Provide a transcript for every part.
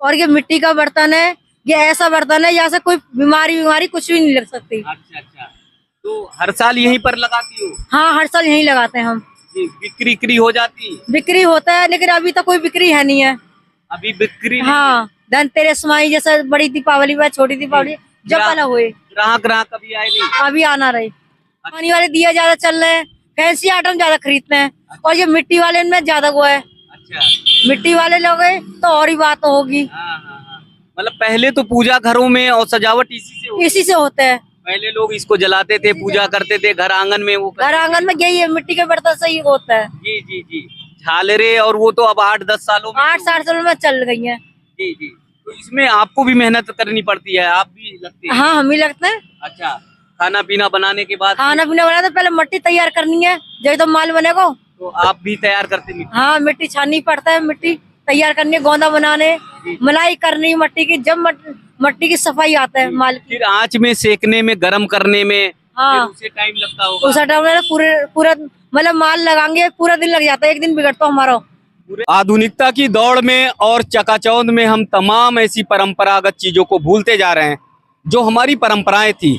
और ये मिट्टी का बर्तन है, ये ऐसा बर्तन है यहाँ से कोई बीमारी कुछ भी नहीं लग सकती। अच्छा अच्छा, तो हर साल यहीं पर लगाती हो? हाँ, हर साल यहीं लगाते हैं हम। जी, बिक्री हो जाती? बिक्री होता है लेकिन अभी तक कोई बिक्री है नहीं है। अभी बिक्री नहीं हाँ, धनतेरस माई जैसे बड़ी दीपावली व छोटी दीपावली जब वाला हुए, ग्राहक अभी आए नहीं? अभी आना रहे। पानी वाले दिया ज्यादा चल रहे हैं, फैंसी आइटम ज्यादा खरीदते हैं। और ये मिट्टी वाले में ज्यादा वो है। अच्छा, मिट्टी वाले लोग हैं तो और ही बात होगी। हाँ हाँ हाँ, मतलब पहले तो पूजा घरों में और सजावट इसी से होता है। पहले लोग इसको जलाते थे, पूजा करते थे घर आंगन में, वो घर आंगन में यही है, मिट्टी के बर्तन से ही होता है। जी जी जी, झालरे और वो तो अब 8-10 सालों में 8-7 सालों में चल गई है। जी जी, तो इसमें आपको भी मेहनत करनी पड़ती है, आप भी लगते हैं? हाँ, हम ही लगते हैं। अच्छा, खाना पीना बनाने के बाद? खाना पीना बनाते पहले मिट्टी तैयार करनी है, जब तो माल बनेगा। तो आप भी तैयार करते हैं? हाँ, मिट्टी छाननी पड़ता है, मिट्टी तैयार करनी है, गोंदा बनाने, मलाई करनी मट्टी की, जब मट्टी की सफाई आता है माल की। फिर आंच में सेकने में, गरम करने में, हाँ, फिर उसे टाइम लगता होगा। उस टाइम में पूरा मतलब माल लगाएंगे, पूरा दिन लग जाता है, एक दिन बिगड़ता हमारा। आधुनिकता की दौड़ में और चकाचौंध में हम तमाम ऐसी परंपरागत चीजों को भूलते जा रहे हैं जो हमारी परंपराएं थी।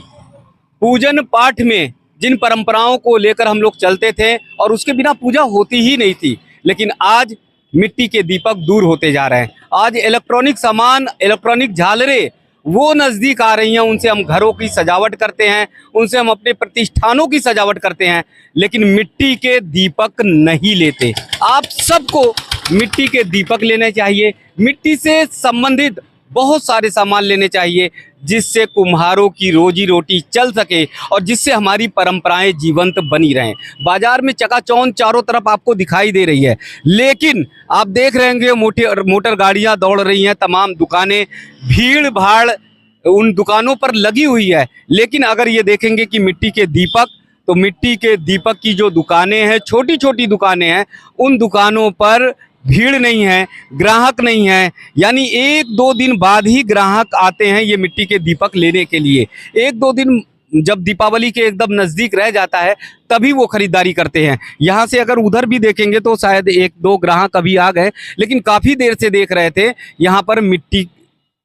पूजन पाठ में जिन परंपराओं को लेकर हम लोग चलते थे और उसके बिना पूजा होती ही नहीं थी, लेकिन आज मिट्टी के दीपक दूर होते जा रहे हैं। आज इलेक्ट्रॉनिक सामान, इलेक्ट्रॉनिक झालरें वो नज़दीक आ रही हैं, उनसे हम घरों की सजावट करते हैं, उनसे हम अपने प्रतिष्ठानों की सजावट करते हैं, लेकिन मिट्टी के दीपक नहीं लेते। आप सबको मिट्टी के दीपक लेने चाहिए, मिट्टी से संबंधित बहुत सारे सामान लेने चाहिए, जिससे कुम्हारों की रोजी रोटी चल सके और जिससे हमारी परंपराएं जीवंत बनी रहें। बाजार में चकाचौंध चारों तरफ आपको दिखाई दे रही है, लेकिन आप देख रहे होंगे मोटर गाड़ियां दौड़ रही हैं, तमाम दुकानें, भीड़ भाड़ उन दुकानों पर लगी हुई है। लेकिन अगर ये देखेंगे कि मिट्टी के दीपक, तो मिट्टी के दीपक की जो दुकानें हैं, छोटी छोटी दुकानें हैं, उन दुकानों पर भीड़ नहीं है, ग्राहक नहीं है। यानी 1-2 दिन बाद ही ग्राहक आते हैं ये मिट्टी के दीपक लेने के लिए। 1-2 दिन जब दीपावली के एकदम नज़दीक रह जाता है तभी वो खरीदारी करते हैं। यहाँ से अगर उधर भी देखेंगे तो शायद 1-2 ग्राहक अभी आ गए, लेकिन काफ़ी देर से देख रहे थे यहाँ पर मिट्टी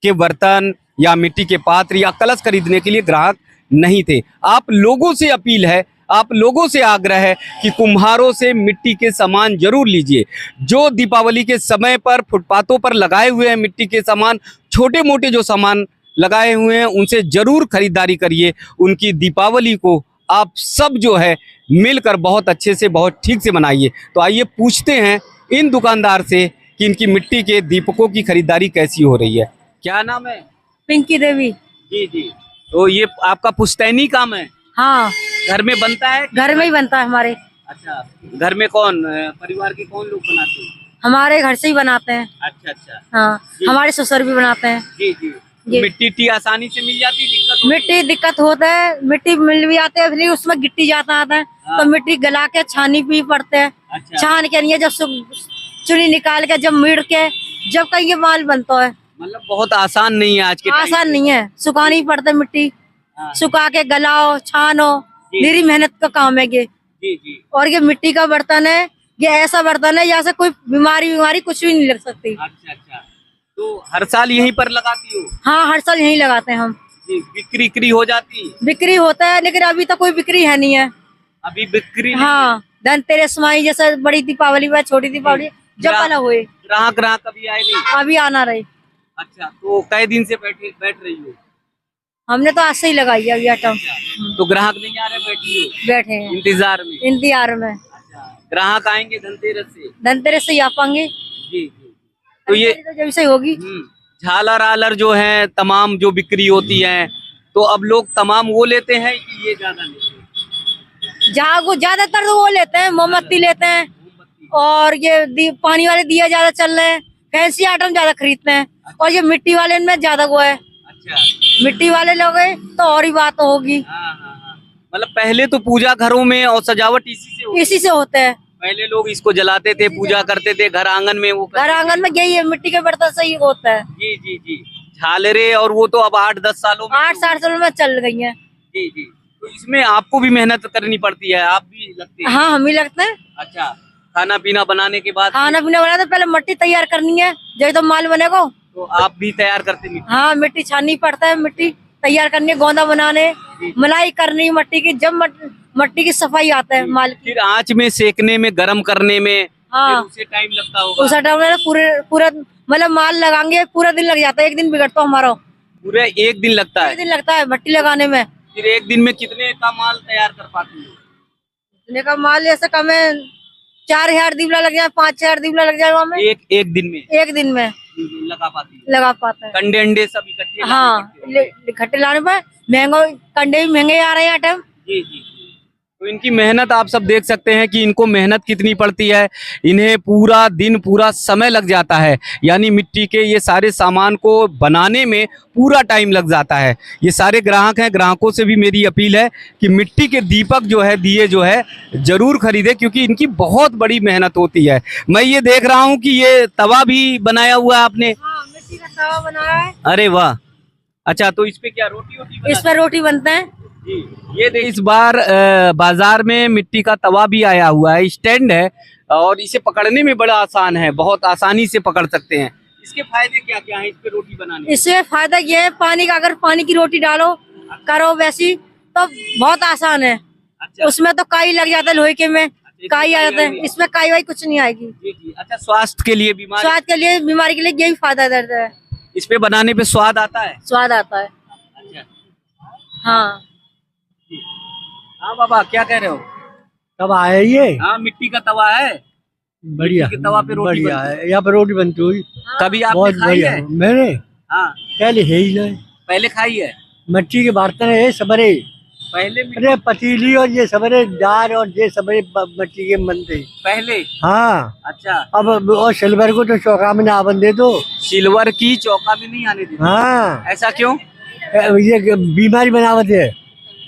के बर्तन या मिट्टी के पात्र या कलश खरीदने के लिए ग्राहक नहीं थे। आप लोगों से अपील है, आप लोगों से आग्रह है कि कुम्हारों से मिट्टी के सामान जरूर लीजिए। जो दीपावली के समय पर फुटपाथों पर लगाए हुए हैं मिट्टी के सामान, छोटे मोटे जो सामान लगाए हुए हैं, उनसे जरूर खरीदारी करिए। उनकी दीपावली को आप सब जो है मिलकर बहुत अच्छे से, बहुत ठीक से मनाइए। तो आइए पूछते हैं इन दुकानदार से कि इनकी मिट्टी के दीपकों की खरीदारी कैसी हो रही है। क्या नाम है? पिंकी देवी। जी जी, तो ये आपका पुश्तैनी काम है? हाँ, घर में बनता है? घर में ही बनता है हमारे। अच्छा, घर में कौन, परिवार के कौन लोग बनाते हैं? हमारे घर से ही बनाते हैं। अच्छा अच्छा, हाँ, हमारे ससुर भी बनाते हैं। जी जी, मिट्टी आसानी से मिल जाती? मिट्टी दिक्कत होता है, मिट्टी मिल भी आते हैं, फिर उसमें गिट्टी जाता आता है। हाँ। तो मिट्टी गला के छानी भी पड़ते हैं। अच्छा। छान के नहीं, जब चुनी निकाल के, जब मिड़ के, जब का ये माल बनता है। मतलब बहुत आसान नहीं है आज के टाइम आसान नहीं है, सुखानी पड़ता है मिट्टी। हाँ। सुखा के गलाओ, छानो, मेरी मेहनत का काम है ये। जी जी, और ये मिट्टी का बर्तन है, ये ऐसा बर्तन है यहाँ से कोई बीमारी कुछ भी नहीं लग सकती। अच्छा अच्छा, तो हर साल यहीं पर लगाती हो? हाँ, हर साल यहीं लगाते हैं हम। जी, बिक्री हो जाती? बिक्री होता है लेकिन अभी तक कोई बिक्री है नहीं है। अभी बिक्री नहीं? हाँ, धनतेरस माई जैसे बड़ी दीपावली व छोटी दीपावली जब वाला हुए, ग्राहक अभी आए नहीं? अभी आना रहे। अच्छा, तो कई दिन से बैठ रही हो? हमने तो आज से ही लगाई है अभी आइटम। तो ग्राहक नहीं आ रहे, बैठी हो बैठे हैं इंतजार में? में। अच्छा, ग्राहक आएंगे धनतेरस से ही आ पाएंगे। जी जी, तो ये तो जब से होगी। झालर आलर जो है, तमाम जो बिक्री होती है, तो अब लोग तमाम वो लेते हैं कि ये ज्यादा लेते हैं? जहाँ को ज्यादातर तो वो लेते हैं, मोमबत्ती लेते हैं, और ये पानी वाले दिया ज्यादा चल रहे हैं, फैंसी आइटम ज्यादा खरीदते हैं। और ये मिट्टी वाले में ज्यादा वो है। अच्छा, मिट्टी वाले लोग हैं तो और ही बात होगी। हाँ हाँ हाँ, मतलब पहले तो पूजा घरों में और सजावट इसी से होता है। पहले लोग इसको जलाते थे, पूजा करते थे घर आंगन में, वो घर आंगन में यही है, मिट्टी के बर्तन से ही होता है। जी जी जी, झालरे और वो तो अब 8-10 सालों में 8-7 सालों में चल गई है। जी जी, तो इसमें आपको भी मेहनत करनी पड़ती है, आप भी लगते हैं? हाँ, हम ही लगते हैं। अच्छा, खाना पीना बनाने के बाद? खाना पीना बनाते पहले मिट्टी तैयार करनी है, जब तो माल बनेगा। तो आप भी तैयार करते मिट्टी? हाँ, मिट्टी छाननी पड़ता है, मिट्टी तैयार करनी, गोंदा बनाने, मलाई करनी मट्टी की, जब मट्टी की सफाई आता है माल की। फिर आंच में सेकने में, गरम करने में, हाँ। फिर उसे टाइम लगता होगा। उस टाइम में पूरा मतलब माल लगाएंगे, पूरा दिन लग जाता है, एक दिन बिगड़ता हमारा। पूरा एक दिन लगता एक है? दिन लगता है मट्टी लगाने में। फिर एक दिन में कितने का माल तैयार कर पाती है? इतने का माल ऐसे कम है, 4000 दीवला लग जाए, 5000 दीवला लग जाए वहाँ में। एक दिन में? एक दिन में लगा पाती है? लगा पाता है। कंडे अंडे सब इकट्ठे लाने हाँ, पड़ते हैं? इकट्ठे लाने पर महंगा, कंडे भी महंगे आ रहे हैं आइटम। जी जी। तो इनकी मेहनत आप सब देख सकते हैं कि इनको मेहनत कितनी पड़ती है। इन्हें पूरा दिन, पूरा समय लग जाता है, यानी मिट्टी के ये सारे सामान को बनाने में पूरा टाइम लग जाता है। ये सारे ग्राहक हैं, ग्राहकों से भी मेरी अपील है कि मिट्टी के दीपक जो है, दिए जो है, जरूर खरीदे, क्योंकि इनकी बहुत बड़ी मेहनत होती है। मैं ये देख रहा हूँ कि ये तवा भी बनाया हुआ है आपने? हाँ, मिट्टी का तवा बनाया है। अरे वाह, अच्छा, तो इस पे क्या रोटी इस पर रोटी बनते हैं। जी। ये देख, इस बार बाजार में मिट्टी का तवा भी आया हुआ है, स्टैंड है, और इसे पकड़ने में बड़ा आसान है, बहुत आसानी से पकड़ सकते हैं। इसके फायदे क्या क्या हैं इस पे रोटी बनाने? इससे फायदा ये है, पानी का, अगर पानी की रोटी डालो करो वैसी, तो बहुत आसान है। अच्छा। उसमें तो काई लग जाता है, लोहे के में काई आ जाता है, इसमें काई वाई कुछ नहीं आएगी। जी जी। अच्छा, स्वास्थ्य के लिए, स्वाद के लिए, बीमारी के लिए यही फायदा देता है। इस पे बनाने पे स्वाद आता है? स्वाद आता है। अच्छा। हाँ। हाँ बाबा, क्या कह रहे हो? तब आया ये हाँ, मिट्टी का तवा है, बढ़िया, मिट्टी के तवा पे रोटी बढ़िया बनती है, यहाँ पर रोटी बनती हुई कभी आपने बहुत खाई बढ़िया है? मैंने हाँ, पहले है ही नहीं, पहले खाई है? मिट्टी के बर्तन है सबरे, पहले अरे पतीली और ये सबरे जार और ये सबरे मिट्टी के बनते। पहले? हाँ, अच्छा। अब और सिल्वर को तो चौका में ना बन दे दो। सिल्वर की चौका में नहीं आने देते? हाँ, ऐसा क्यों? ये बीमारी बनावत है,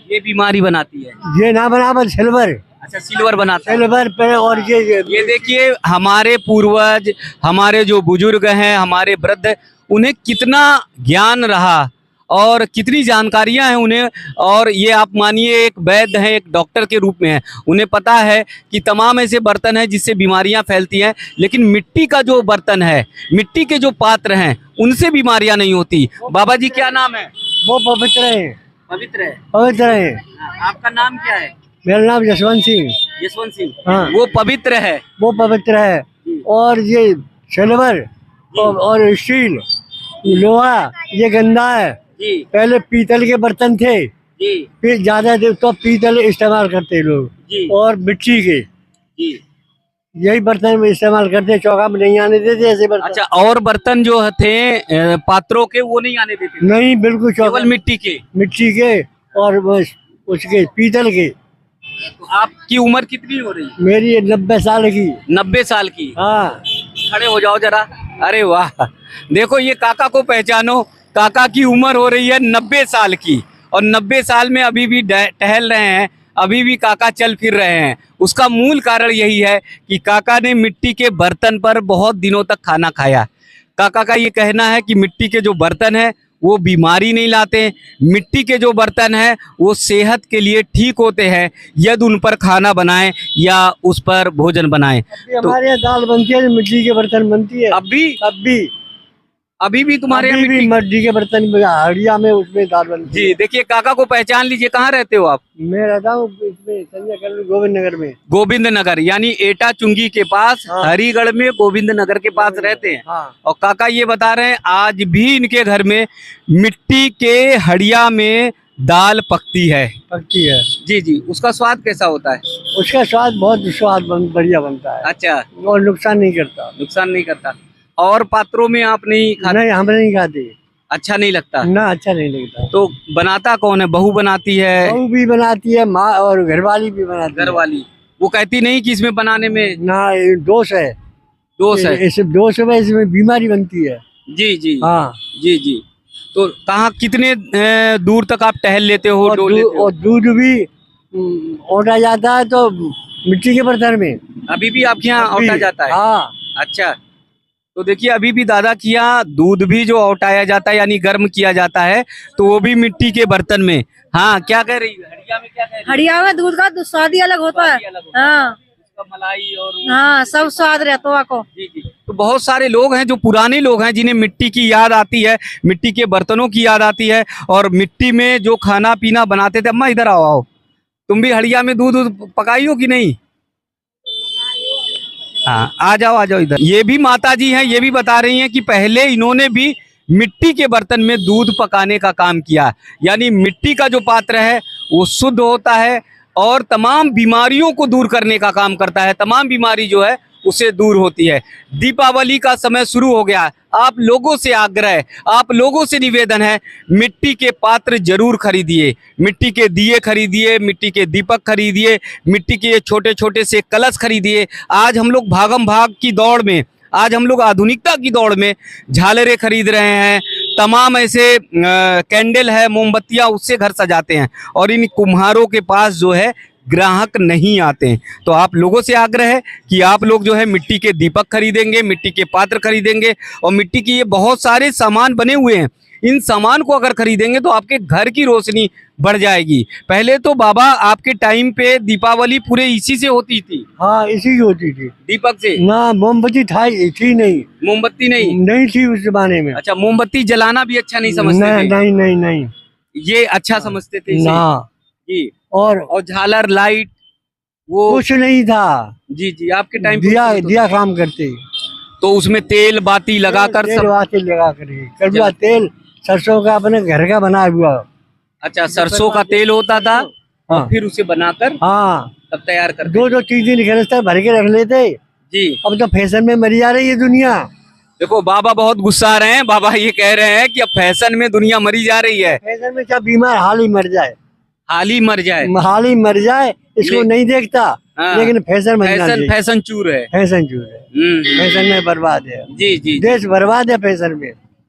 ये बीमारी बनाती है? ये ना बनावत सिल्वर, अच्छा, सिल्वर बनाता है। सिल्वर पे। और ये देखिए, हमारे पूर्वज, हमारे जो बुजुर्ग हैं, हमारे वृद्ध, उन्हें कितना ज्ञान रहा और कितनी जानकारियां हैं उन्हें। और ये आप मानिए, एक वैद्य हैं, एक डॉक्टर के रूप में है, उन्हें पता है कि तमाम ऐसे बर्तन हैं जिससे बीमारियां फैलती हैं, लेकिन मिट्टी का जो बर्तन है, मिट्टी के जो पात्र हैं, उनसे बीमारियां नहीं होती। बाबा जी, क्या नाम है? वो पवित्र है, पवित्र है। पवित्र है। आपका नाम क्या है? मेरा नाम जसवंत सिंह। यशवंत सिंह। हाँ। वो पवित्र है। वो पवित्र है। और ये सिल्वर और स्टील, लोहा, ये गंदा है। जी पहले पीतल के बर्तन थे, जी फिर ज्यादा तो पीतल इस्तेमाल करते लोग, जी और मिट्टी के, जी। यही बर्तन में इस्तेमाल करते, चौका में नहीं आने देते ऐसे बर्तन। अच्छा, और बर्तन जो थे पात्रों के, वो नहीं आने देते? नहीं, बिल्कुल चौका, केवल मिट्टी के? मिट्टी के और बस उसके पीतल के। तो आपकी उम्र कितनी हो रही है? मेरी 90 साल की। 90 साल की? हाँ, खड़े हो जाओ जरा। अरे वाह, देखो ये काका को पहचानो, काका की उम्र हो रही है 90 साल की, और 90 साल में अभी भी टहल रहे हैं, अभी भी काका चल फिर रहे हैं। उसका मूल कारण यही है कि काका ने मिट्टी के बर्तन पर बहुत दिनों तक खाना खाया। काका का ये कहना है कि मिट्टी के जो बर्तन हैं वो बीमारी नहीं लाते, मिट्टी के जो बर्तन हैं वो सेहत के लिए ठीक होते हैं, यदि उन पर खाना बनाएं या उस पर भोजन बनाएं। हमारे यहाँ दाल बनती है, मिट्टी के बर्तन बनती है। अभी भी तुम्हारे यहाँ अभी भी मिट्टी के बर्तन में, हड़िया में, उसमें दाल बनती जी। देखिए, काका को पहचान लीजिए। कहाँ रहते हो आप? मैं रहता हूँ इसमें संजय कॉलोनी, गोविंद नगर में। गोविंद नगर, यानी एटा चुंगी के पास, हाँ। हरिगढ़ में गोविंद नगर के पास रहते हैं। हाँ। और काका ये बता रहे हैं आज भी इनके घर में मिट्टी के हड़िया में दाल पकती है। पकती है। जी जी। उसका स्वाद कैसा होता है? उसका स्वाद बहुत बढ़िया बनता है। अच्छा, और नुकसान नहीं करता। नुकसान नहीं करता। और पात्रों में आप नहीं खाते? नहीं, हम नहीं खाते। अच्छा नहीं लगता ना, अच्छा नहीं लगता। तो बनाता कौन है? बहू बनाती है? बहू भी बनाती है, माँ और घरवाली भी बनाती है। घरवाली। वो कहती नहीं कि इसमें बनाने में ना, ये दोष है। दोष है? इस दोष में इसमें बीमारी बनती है। जी जी। हाँ जी जी। तो कहाँ, कितने दूर तक आप टहल लेते हो, डोल लेते हो? और दूध भी औटा जाता है तो मिट्टी के बर्तन में। अभी भी आपके यहाँ अभी, औटा जाता है? हाँ। अच्छा, तो देखिए, अभी भी दादा के यहाँ दूध भी जो औटाया जाता है, यानी गर्म किया जाता है, तो वो भी मिट्टी के बर्तन में। हाँ, क्या कह रही है? हड़िया में क्या कह रही है? हड़िया में दूध का स्वाद ही अलग होता है। स्वाद ही अलग होता है। हाँ, उसका मलाई और हाँ सब स्वाद रहता को। जी जी। तो बहुत सारे लोग हैं जो पुराने लोग हैं जिन्हें मिट्टी की याद आती है, मिट्टी के बर्तनों की याद आती है और मिट्टी में जो खाना पीना बनाते थे। अम्मा इधर आओ आओ, तुम भी हड़िया में दूध पकाई हो कि नहीं? हाँ आ जाओ इधर। ये भी माता जी हैं, ये भी बता रही हैं कि पहले इन्होंने भी मिट्टी के बर्तन में दूध पकाने का काम किया। यानी मिट्टी का जो पात्र है वो शुद्ध होता है और तमाम बीमारियों को दूर करने का काम करता है। तमाम बीमारी जो है उससे दूर होती है। दीपावली का समय शुरू हो गया। आप लोगों से आग्रह, आप लोगों से निवेदन है, मिट्टी के पात्र जरूर खरीदिए, मिट्टी के दिए खरीदिए, मिट्टी के दीपक खरीदिए, मिट्टी के छोटे छोटे से कलश खरीदिए। आज हम लोग भागम भाग की दौड़ में, आज हम लोग आधुनिकता की दौड़ में झालरें खरीद रहे हैं, तमाम ऐसे कैंडल है, मोमबत्तियां, उससे घर सजाते हैं और इन कुम्हारों के पास जो है ग्राहक नहीं आते हैं। तो आप लोगों से आग्रह है कि आप लोग जो है मिट्टी के दीपक खरीदेंगे, मिट्टी के पात्र खरीदेंगे और मिट्टी की ये बहुत सारे सामान बने हुए हैं, इन सामान को अगर खरीदेंगे तो आपके घर की रोशनी बढ़ जाएगी। पहले तो बाबा आपके टाइम पे दीपावली पूरे इसी से होती थी? हाँ इसी की होती थी, दीपक से। ना मोमबत्ती थी नहीं, मोमबत्ती नहीं थी उस जमाने में। अच्छा, मोमबत्ती जलाना भी अच्छा नहीं समझते थे? नहीं नहीं नहीं, ये अच्छा समझते थे इसे? ना जी। और झालर लाइट वो कुछ नहीं था। जी जी, आपके टाइम दिया काम करते, तो उसमें तेल बाती लगाकर तेल बाती लगा कर कड़वा तेल सरसों का अपने घर का बना हुआ। अच्छा, सरसों का तेल होता था। हाँ। फिर उसे बनाकर हाँ तब तैयार कर दो 3 घर तक भर के रख लेते। जी। अब तो फैशन में मरी जा रही है दुनिया। देखो बाबा बहुत गुस्सा आ रहे हैं। बाबा ये कह रहे हैं कि अब फैशन में दुनिया मरी जा रही है। फैशन में क्या बीमार हाल ही मर जाए, हाल ही मर जाए, इसको नहीं देखता। हाँ। लेकिन फैशन फैशन चूर है, फैशन चूर है, फैशन में बर्बाद है। जी जी। देश बर्बाद है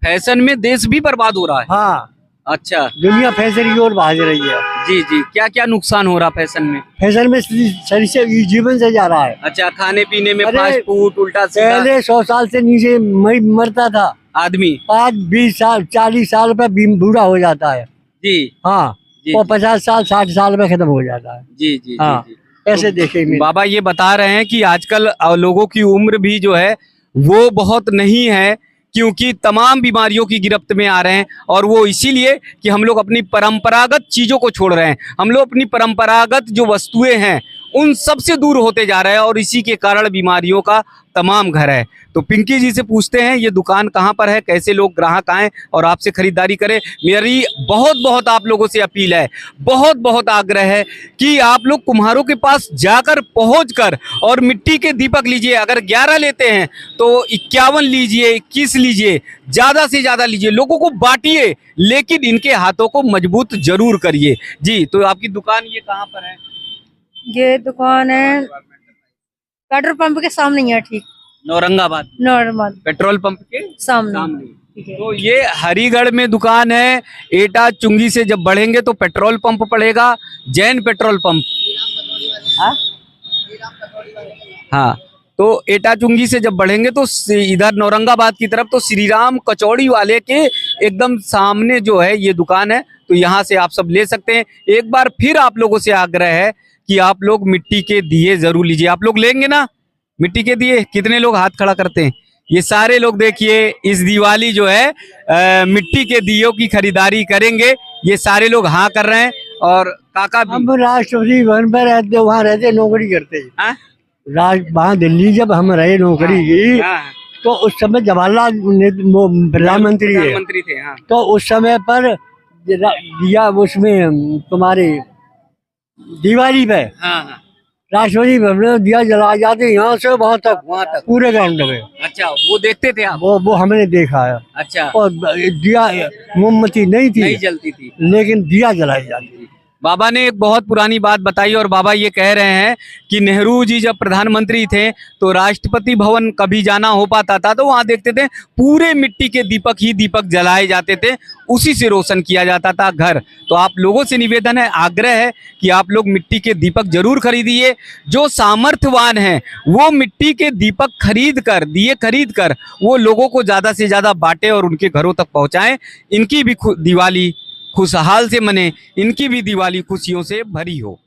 फैशन में देश भी बर्बाद हो रहा है। हाँ अच्छा, दुनिया फैशन की ओर भाग रही है। जी जी। क्या क्या नुकसान हो रहा फैशन में? फैशन में शरीर से जीवन से जा रहा है। अच्छा, खाने पीने में अरे, फास्ट फूड उल्टा सीधा। पहले 100 साल से नीचे मरता था आदमी, आज 20 साल 40 साल पे बूढ़ा हो जाता है। जी हाँ जी, और 50 साल 60 साल में खत्म हो जाता है। जी जी हाँ, जी, जी। ऐसे देखेंगे। बाबा ये बता रहे हैं कि आजकल लोगों की उम्र भी जो है वो बहुत नहीं है, क्योंकि तमाम बीमारियों की गिरफ्त में आ रहे हैं और वो इसीलिए कि हम लोग अपनी परंपरागत चीजों को छोड़ रहे हैं। हम लोग अपनी परंपरागत जो वस्तुएं हैं उन सब से दूर होते जा रहे हैं और इसी के कारण बीमारियों का तमाम घर है। तो पिंकी जी से पूछते हैं ये दुकान कहाँ पर है, कैसे लोग ग्राहक आएं और आपसे खरीदारी करें। मेरी बहुत आप लोगों से अपील है, बहुत आग्रह है कि आप लोग कुम्हारों के पास जाकर पहुंचकर और मिट्टी के दीपक लीजिए। अगर 11 लेते हैं तो 51 लीजिए, 21 लीजिए, ज्यादा से ज्यादा लीजिए, लोगों को बांटिए, लेकिन इनके हाथों को मजबूत जरूर करिए। जी, तो आपकी दुकान ये कहाँ पर है? ये दुकान है पेट्रोल पंप के सामने ही है, ठीक औरंगाबाद नॉर्मल पेट्रोल पंप के सामने। तो ये हरिगढ़ में दुकान है। एटा चुंगी से जब बढ़ेंगे तो पेट्रोल पंप पड़ेगा, जैन पेट्रोल पंप। हाँ, तो एटा चुंगी से जब बढ़ेंगे तो इधर औरंगाबाद की तरफ तो श्री राम कचौड़ी वाले के एकदम सामने जो है ये दुकान है। तो यहाँ से आप सब ले सकते हैं। एक बार फिर आप लोगों से आग्रह है कि आप लोग मिट्टी के दिए जरूर लीजिए। आप लोग लेंगे ना मिट्टी के दिए? कितने लोग हाथ खड़ा करते हैं? ये सारे लोग देखिए इस दिवाली जो है मिट्टी के दियों की खरीदारी करेंगे। ये सारे लोग हाँ कर रहे हैं और काका भी। हम राष्ट्रपति भवन पर रहते, वहाँ रहते, नौकरी करते। वहाँ दिल्ली जब हम रहे नौकरी की, तो उस समय जवाहरलाल प्रधानमंत्री थे। हाँ। तो उस समय पर दिया उसमें तुम्हारे दिवाली पे राष्ट्रपति भवन में दिया जलाए जाते, यहाँ से वहाँ तक पूरे ग्राउंड में। अच्छा, वो देखते थे आप? वो हमने देखा है। अच्छा। और दिया मोमबत्ती नहीं थी, नहीं जलती थी, लेकिन दिया जलाई जाती थी। बाबा ने एक बहुत पुरानी बात बताई और बाबा ये कह रहे हैं कि नेहरू जी जब प्रधानमंत्री थे तो राष्ट्रपति भवन कभी जाना हो पाता था तो वहां देखते थे पूरे मिट्टी के दीपक ही दीपक जलाए जाते थे, उसी से रोशन किया जाता था घर। तो आप लोगों से निवेदन है, आग्रह है कि आप लोग मिट्टी के दीपक जरूर खरीदिए। जो सामर्थ्यवान हैं वो मिट्टी के दीपक खरीद कर वो लोगों को ज़्यादा से ज़्यादा बांटे और उनके घरों तक पहुँचाएँ। इनकी भी दिवाली खुशहाल से मने, इनकी भी दिवाली खुशियों से भरी हो।